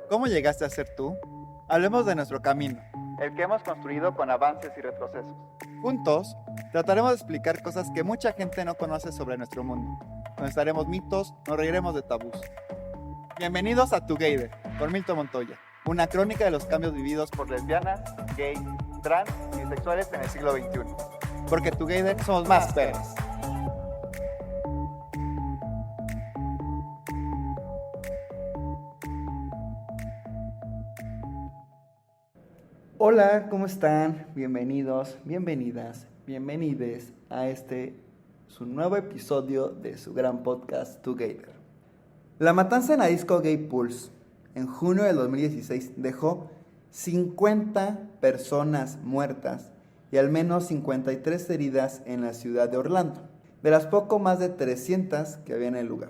¿Cómo llegaste a ser tú? Hablemos de nuestro camino, el que hemos construido con avances y retrocesos. Juntos, trataremos de explicar cosas que mucha gente no conoce sobre nuestro mundo. Conoceremos mitos, nos reiremos de tabús. Bienvenidos a Together, por Milton Montoya, una crónica de los cambios vividos por lesbianas, gays, trans y bisexuales en el siglo XXI. Porque Together somos más perros. Hola, ¿cómo están? Bienvenidos, bienvenidas, bienvenides a su nuevo episodio de su gran podcast Together. La matanza en la disco Gay Pulse en junio del 2016 dejó 50 personas muertas y al menos 53 heridas en la ciudad de Orlando, de las poco más de 300 que había en el lugar.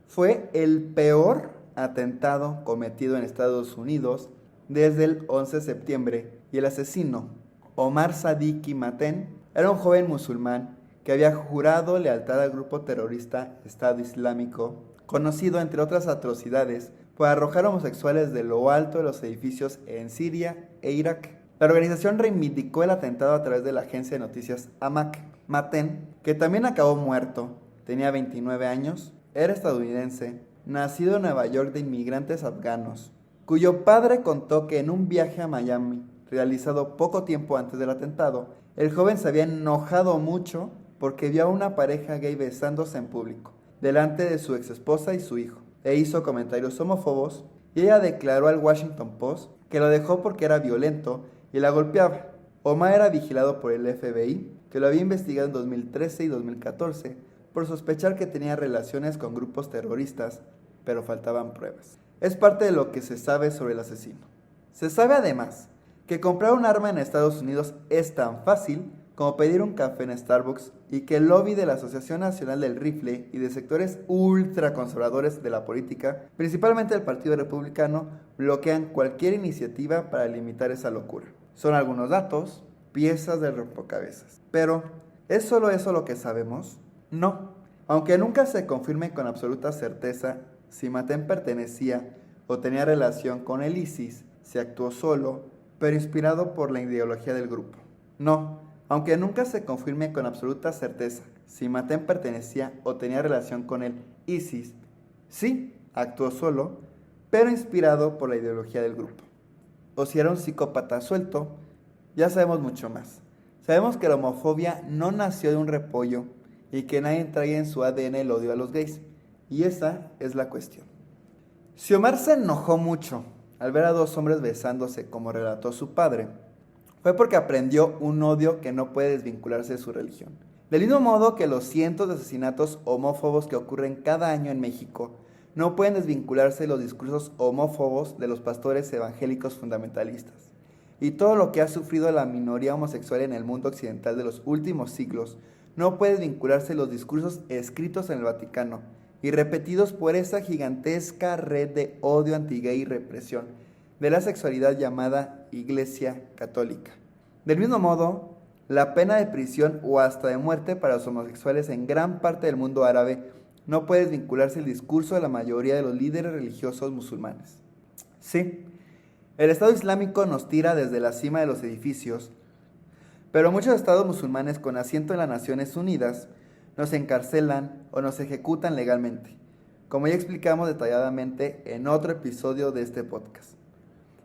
Fue el peor atentado cometido en Estados Unidos desde el 11 de septiembre y el asesino, Omar Sadiki Maten, era un joven musulmán que había jurado lealtad al grupo terrorista Estado Islámico, conocido entre otras atrocidades por arrojar homosexuales de lo alto de los edificios en Siria e Irak. La organización reivindicó el atentado a través de la agencia de noticias AMAC. Maten, que también acabó muerto, tenía 29 años, era estadounidense, nacido en Nueva York de inmigrantes afganos, cuyo padre contó que en un viaje a Miami, realizado poco tiempo antes del atentado, el joven se había enojado mucho porque vio a una pareja gay besándose en público, delante de su exesposa y su hijo, e hizo comentarios homófobos, y ella declaró al Washington Post que lo dejó porque era violento y la golpeaba. Omar era vigilado por el FBI, que lo había investigado en 2013 y 2014 por sospechar que tenía relaciones con grupos terroristas, pero faltaban pruebas. Es parte de lo que se sabe sobre el asesino. Se sabe además que comprar un arma en Estados Unidos es tan fácil como pedir un café en Starbucks y que el lobby de la Asociación Nacional del Rifle y de sectores ultraconservadores de la política, principalmente el Partido Republicano, bloquean cualquier iniciativa para limitar esa locura. Son algunos datos, piezas del rompecabezas. Pero, ¿es solo eso lo que sabemos? No. Aunque nunca se confirme con absoluta certeza si Maten pertenecía o tenía relación con el ISIS, se actuó solo, pero inspirado por la ideología del grupo. No, aunque nunca se confirme con absoluta certeza si Maten pertenecía o tenía relación con el ISIS, sí, actuó solo, pero inspirado por la ideología del grupo. O si era un psicópata suelto, ya sabemos mucho más. Sabemos que la homofobia no nació de un repollo y que nadie trae en su ADN el odio a los gays. Y esa es la cuestión. Si Omar se enojó mucho al ver a dos hombres besándose, como relató su padre, fue porque aprendió un odio que no puede desvincularse de su religión. Del mismo modo que los cientos de asesinatos homófobos que ocurren cada año en México no pueden desvincularse de los discursos homófobos de los pastores evangélicos fundamentalistas. Y todo lo que ha sufrido la minoría homosexual en el mundo occidental de los últimos siglos no puede desvincularse de los discursos escritos en el Vaticano y repetidos por esa gigantesca red de odio anti-gay y represión de la sexualidad llamada Iglesia Católica. Del mismo modo, la pena de prisión o hasta de muerte para los homosexuales en gran parte del mundo árabe no puede desvincularse del discurso de la mayoría de los líderes religiosos musulmanes. Sí, el Estado Islámico nos tira desde la cima de los edificios, pero muchos estados musulmanes con asiento en las Naciones Unidas nos encarcelan o nos ejecutan legalmente, como ya explicamos detalladamente en otro episodio de este podcast.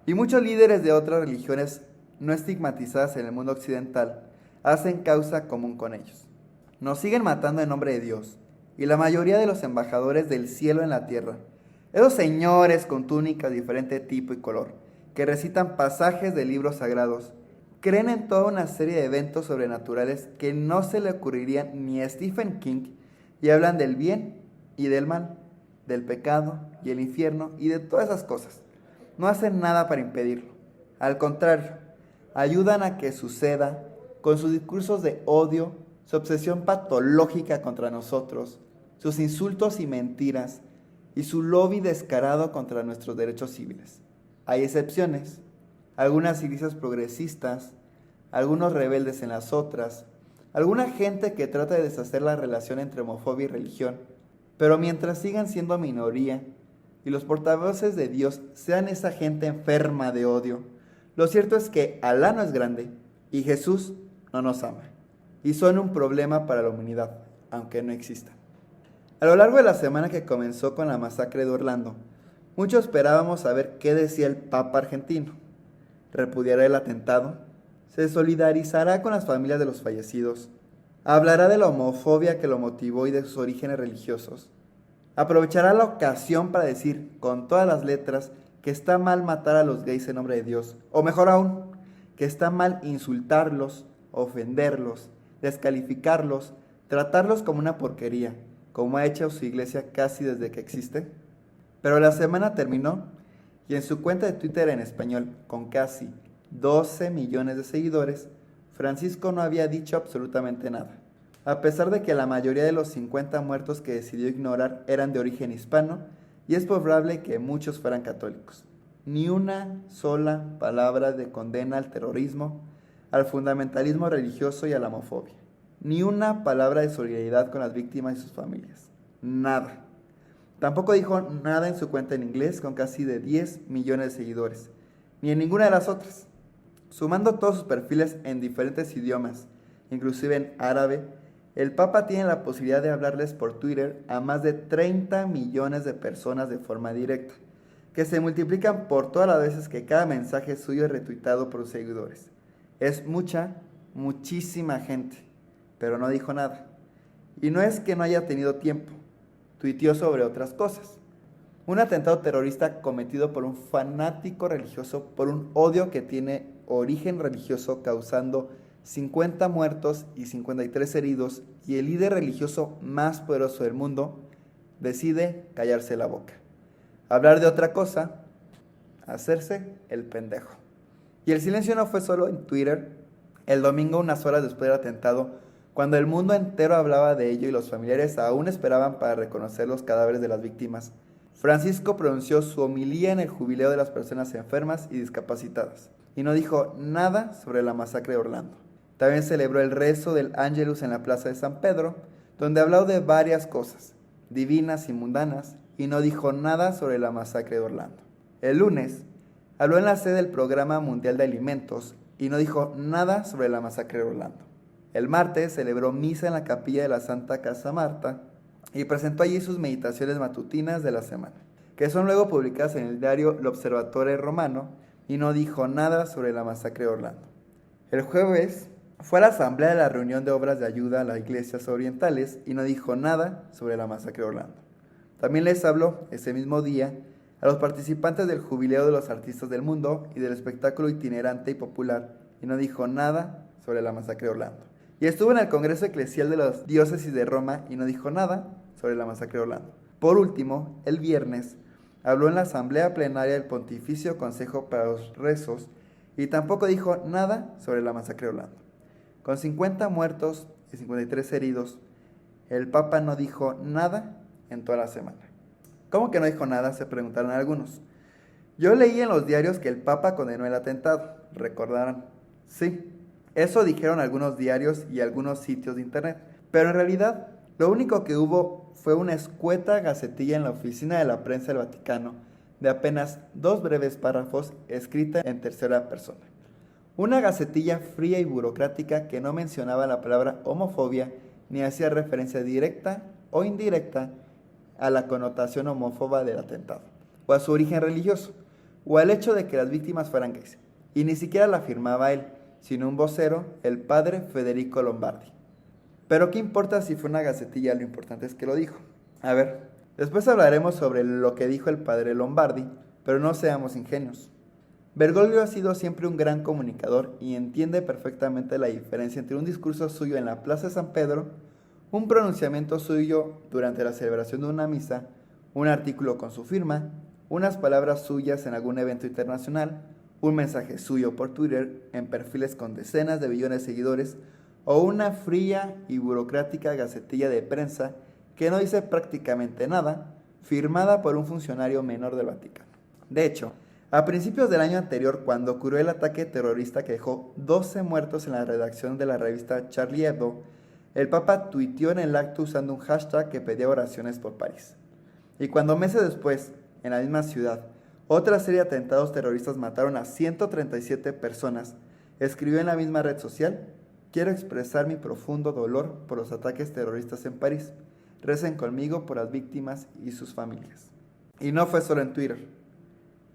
Y muchos líderes de otras religiones no estigmatizadas en el mundo occidental hacen causa común con ellos. Nos siguen matando en nombre de Dios, y la mayoría de los embajadores del cielo en la tierra, esos señores con túnicas de diferente tipo y color, que recitan pasajes de libros sagrados, creen en toda una serie de eventos sobrenaturales que no se le ocurrirían ni a Stephen King y hablan del bien y del mal, del pecado y el infierno y de todas esas cosas. No hacen nada para impedirlo. Al contrario, ayudan a que suceda con sus discursos de odio, su obsesión patológica contra nosotros, sus insultos y mentiras y su lobby descarado contra nuestros derechos civiles. Hay excepciones. Algunas iglesias progresistas, algunos rebeldes en las otras, alguna gente que trata de deshacer la relación entre homofobia y religión, pero mientras sigan siendo minoría y los portavoces de Dios sean esa gente enferma de odio, lo cierto es que Alá no es grande y Jesús no nos ama. Y son un problema para la humanidad, aunque no exista. A lo largo de la semana que comenzó con la masacre de Orlando, muchos esperábamos saber qué decía el Papa argentino. ¿Repudiará el atentado? ¿Se solidarizará con las familias de los fallecidos? ¿Hablará de la homofobia que lo motivó y de sus orígenes religiosos? ¿Aprovechará la ocasión para decir con todas las letras que está mal matar a los gays en nombre de Dios? O mejor aún, que está mal insultarlos, ofenderlos, descalificarlos, tratarlos como una porquería, como ha hecho su iglesia casi desde que existe. Pero la semana terminó y en su cuenta de Twitter en español, con casi 12 millones de seguidores, Francisco no había dicho absolutamente nada. A pesar de que la mayoría de los 50 muertos que decidió ignorar eran de origen hispano, y es probable que muchos fueran católicos. Ni una sola palabra de condena al terrorismo, al fundamentalismo religioso y a la homofobia. Ni una palabra de solidaridad con las víctimas y sus familias. Nada. Tampoco dijo nada en su cuenta en inglés con casi de 10 millones de seguidores, ni en ninguna de las otras. Sumando todos sus perfiles en diferentes idiomas, inclusive en árabe, el Papa tiene la posibilidad de hablarles por Twitter a más de 30 millones de personas de forma directa, que se multiplican por todas las veces que cada mensaje suyo es retuitado por sus seguidores. Es muchísima gente, pero no dijo nada. Y no es que no haya tenido tiempo, tuiteó sobre otras cosas. Un atentado terrorista cometido por un fanático religioso por un odio que tiene origen religioso, causando 50 muertos y 53 heridos, y el líder religioso más poderoso del mundo decide callarse la boca. Hablar de otra cosa, hacerse el pendejo. Y el silencio no fue solo en Twitter. El domingo, unas horas después del atentado, cuando el mundo entero hablaba de ello y los familiares aún esperaban para reconocer los cadáveres de las víctimas, Francisco pronunció su homilía en el jubileo de las personas enfermas y discapacitadas, y no dijo nada sobre la masacre de Orlando. También celebró el rezo del Ángelus en la plaza de San Pedro, donde habló de varias cosas, divinas y mundanas, y no dijo nada sobre la masacre de Orlando. El lunes, habló en la sede del Programa Mundial de Alimentos, y no dijo nada sobre la masacre de Orlando. El martes celebró misa en la capilla de la Santa Casa Marta, y presentó allí sus meditaciones matutinas de la semana, que son luego publicadas en el diario L'Osservatore Romano, y no dijo nada sobre la masacre de Orlando. El jueves fue a la asamblea de la reunión de obras de ayuda a las iglesias orientales y no dijo nada sobre la masacre de Orlando. También les habló ese mismo día a los participantes del jubileo de los artistas del mundo y del espectáculo itinerante y popular y no dijo nada sobre la masacre de Orlando. Y estuvo en el Congreso Eclesial de las Diócesis de Roma y no dijo nada sobre la masacre de Orlando. Por último, el viernes, habló en la asamblea plenaria del Pontificio Consejo para los Rezos y tampoco dijo nada sobre la masacre de Orlando. Con 50 muertos y 53 heridos, el Papa no dijo nada en toda la semana. ¿Cómo que no dijo nada?, se preguntaron algunos. Yo leí en los diarios que el Papa condenó el atentado, recordarán. Sí, eso dijeron algunos diarios y algunos sitios de internet, pero en realidad lo único que hubo fue una escueta gacetilla en la oficina de la prensa del Vaticano, de apenas 2 breves párrafos escrita en tercera persona. Una gacetilla fría y burocrática que no mencionaba la palabra homofobia ni hacía referencia directa o indirecta a la connotación homófoba del atentado, o a su origen religioso, o al hecho de que las víctimas fueran gays. Y ni siquiera la firmaba él, sino un vocero, el padre Federico Lombardi. Pero ¿qué importa si fue una gacetilla? Lo importante es que lo dijo. A ver, después hablaremos sobre lo que dijo el padre Lombardi, pero no seamos ingenuos. Bergoglio ha sido siempre un gran comunicador y entiende perfectamente la diferencia entre un discurso suyo en la Plaza de San Pedro, un pronunciamiento suyo durante la celebración de una misa, un artículo con su firma, unas palabras suyas en algún evento internacional, un mensaje suyo por Twitter en perfiles con decenas de millones de seguidores, o una fría y burocrática gacetilla de prensa que no dice prácticamente nada, firmada por un funcionario menor del Vaticano. De hecho, a principios del año anterior, cuando ocurrió el ataque terrorista que dejó 12 muertos en la redacción de la revista Charlie Hebdo, el Papa tuiteó en el acto usando un hashtag que pedía oraciones por París. Y cuando meses después en la misma ciudad, otra serie de atentados terroristas mataron a 137 personas, escribió en la misma red social: quiero expresar mi profundo dolor por los ataques terroristas en París. Recen conmigo por las víctimas y sus familias. Y no fue solo en Twitter.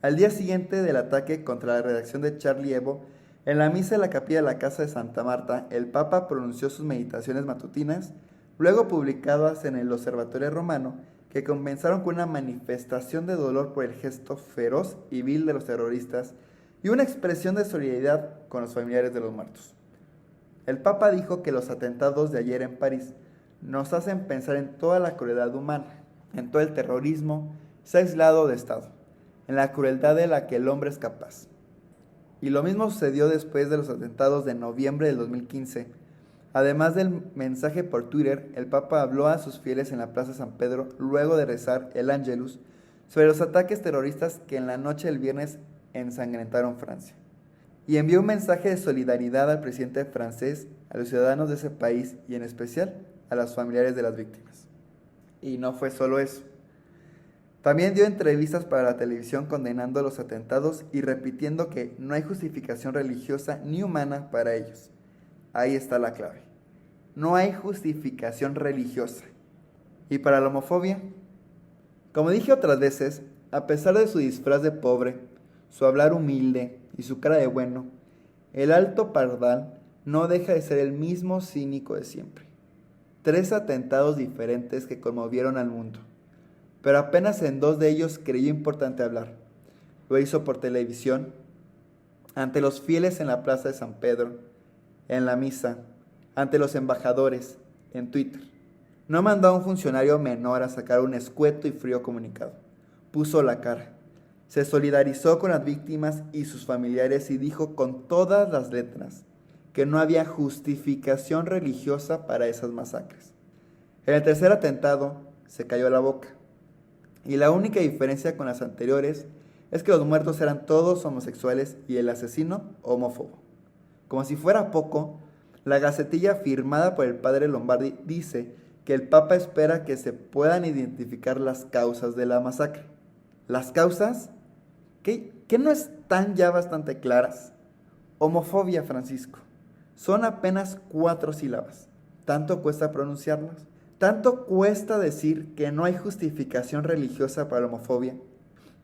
Al día siguiente del ataque contra la redacción de Charlie Hebdo, en la misa de la capilla de la Casa de Santa Marta, el Papa pronunció sus meditaciones matutinas, luego publicadas en el Observatorio Romano, que comenzaron con una manifestación de dolor por el gesto feroz y vil de los terroristas y una expresión de solidaridad con los familiares de los muertos. El Papa dijo que los atentados de ayer en París nos hacen pensar en toda la crueldad humana, en todo el terrorismo, se ha aislado de Estado, en la crueldad de la que el hombre es capaz. Y lo mismo sucedió después de los atentados de noviembre del 2015. Además del mensaje por Twitter, el Papa habló a sus fieles en la Plaza San Pedro luego de rezar el Ángelus sobre los ataques terroristas que en la noche del viernes ensangrentaron Francia. Y envió un mensaje de solidaridad al presidente francés, a los ciudadanos de ese país y en especial a los familiares de las víctimas. Y no fue solo eso. También dio entrevistas para la televisión condenando los atentados y repitiendo que no hay justificación religiosa ni humana para ellos. Ahí está la clave. No hay justificación religiosa. ¿Y para la homofobia? Como dije otras veces, a pesar de su disfraz de pobre, su hablar humilde y su cara de bueno, el Alto Pardal no deja de ser el mismo cínico de siempre. 3 atentados diferentes que conmovieron al mundo, pero apenas en 2 de ellos creyó importante hablar. Lo hizo por televisión, ante los fieles en la Plaza de San Pedro, en la misa, ante los embajadores, en Twitter. No mandó a un funcionario menor a sacar un escueto y frío comunicado. Puso la cara. Se solidarizó con las víctimas y sus familiares y dijo con todas las letras que no había justificación religiosa para esas masacres. En el tercer atentado se cayó la boca. Y la única diferencia con las anteriores es que los muertos eran todos homosexuales y el asesino homófobo. Como si fuera poco, la Gacetilla firmada por el padre Lombardi dice que el Papa espera que se puedan identificar las causas de la masacre. ¿Las causas? ¿Que no están ya bastante claras? Homofobia, Francisco. Son apenas 4 sílabas. ¿Tanto cuesta pronunciarlas? ¿Tanto cuesta decir que no hay justificación religiosa para la homofobia?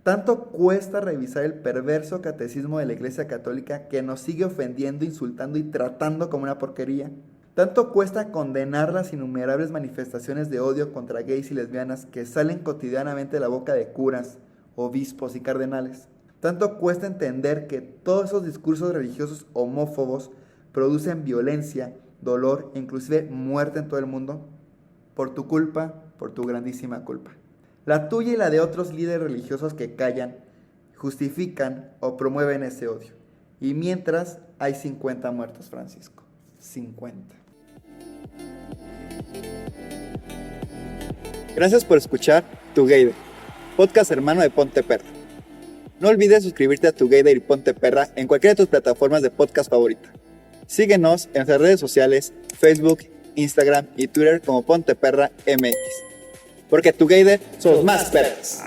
¿Tanto cuesta revisar el perverso catecismo de la Iglesia Católica que nos sigue ofendiendo, insultando y tratando como una porquería? ¿Tanto cuesta condenar las innumerables manifestaciones de odio contra gays y lesbianas que salen cotidianamente de la boca de curas, obispos y cardenales? ¿Tanto cuesta entender que todos esos discursos religiosos homófobos producen violencia, dolor e inclusive muerte en todo el mundo? Por tu culpa, por tu grandísima culpa. La tuya y la de otros líderes religiosos que callan, justifican o promueven ese odio. Y mientras hay 50 muertos, Francisco. 50. Gracias por escuchar Together, podcast hermano de Ponte Perra. No olvides suscribirte a Together y Ponte Perra en cualquiera de tus plataformas de podcast favorita. Síguenos en nuestras redes sociales, Facebook, Instagram y Twitter como Ponte Perra MX. Porque Together somos más perras.